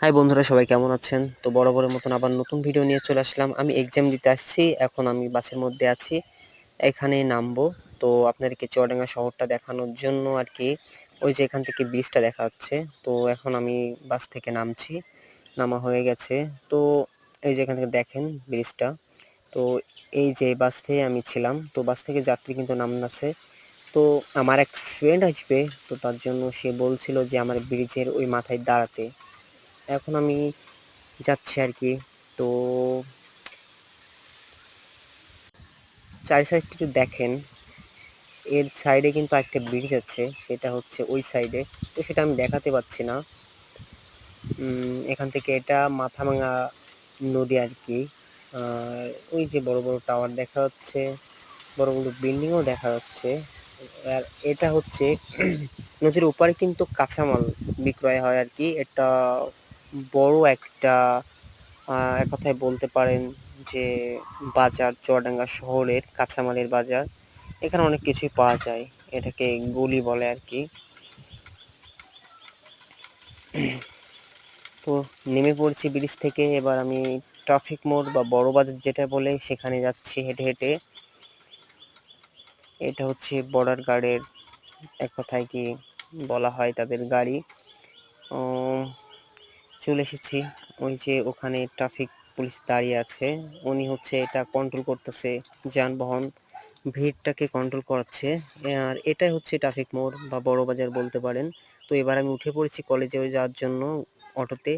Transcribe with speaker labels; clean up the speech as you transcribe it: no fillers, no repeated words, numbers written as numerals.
Speaker 1: High বন্ধুরা, সবাই কেমন আছেন? তো বরাবরের মতন আবার নতুন ভিডিও নিয়ে চলে আসলাম। আমি এক্সাম দিতে আসছি। এখন আমি বাসের মধ্যে আছি। এখানে নামবো। তো আপনাদেরকে চুয়াডাঙ্গা শহরটা দেখানোর জন্য আরকি ওই যে এখান থেকে ব্রিজটা দেখা যাচ্ছে। তো এখন আমি বাস থেকে নামছি। নামা হয়ে গেছে। তো এই যে এখান থেকে দেখেন ব্রিজটা। তো এই যে বাস থেকে আমি ছিলাম। তো বাস থেকে যাত্রী কিন্তু নামছে। তো আমার এক ফ্রেন্ড আসবে। তো তার জন্য সে বলছিল যে আমার ব্রিজের ওই মাথায় দাঁড়াতে। এখন আমি যাচ্ছি আরকি। তো চারি সাইডটা একটু দেখেন। এর সাইডে কিন্তু আরেকটা ব্রিজ আছে। সেটা হচ্ছে ওই সাইডে। তো সেটা আমি দেখাতে পারছি না। এখান থেকে এটা মাথাভাঙা নদী আরকি। আর ওই যে বড়, বড় টাওয়ার দেখা যাচ্ছে। বড়, বড় বিল্ডিংও দেখা যাচ্ছে। আর এটা হচ্ছে নদীর ওপারে কিন্তু কাঁচামাল বিক্রয় হয় আরকি। এটা বড় একটা এক কথায় বলতে পারেন যে বাজার, চুয়াডাঙ্গা শহরের কাঁচামালের বাজার। এখানে অনেক কিছুই পাওয়া যায়। এটাকে গলি বলে আরকি। তো নেমে পড়ছি ব্রিজ থেকে। এবার আমি ট্রাফিক মোড় বা বড় বাজার যেটা বলে সেখানে যাচ্ছি হেঁটে, হেঁটে। এটা হচ্ছে বর্ডার গার্ডের এক কথায় কি বলা হয় তাদের গাড়ি। ও চলে এসেছি। ওই যে ওখানে ট্রাফিক পুলিশ দাঁড়িয়ে আছে। উনি হচ্ছে এটা কন্ট্রোল করতেছে, যানবাহন ভিড়টাকে কন্ট্রোল করাচ্ছে। আর এটাই হচ্ছে ট্রাফিক মোড় বা বড় বাজার বলতে পারেন। তো এবার আমি উঠে পড়েছি কলেজে যাওয়ার জন্য অটোতে।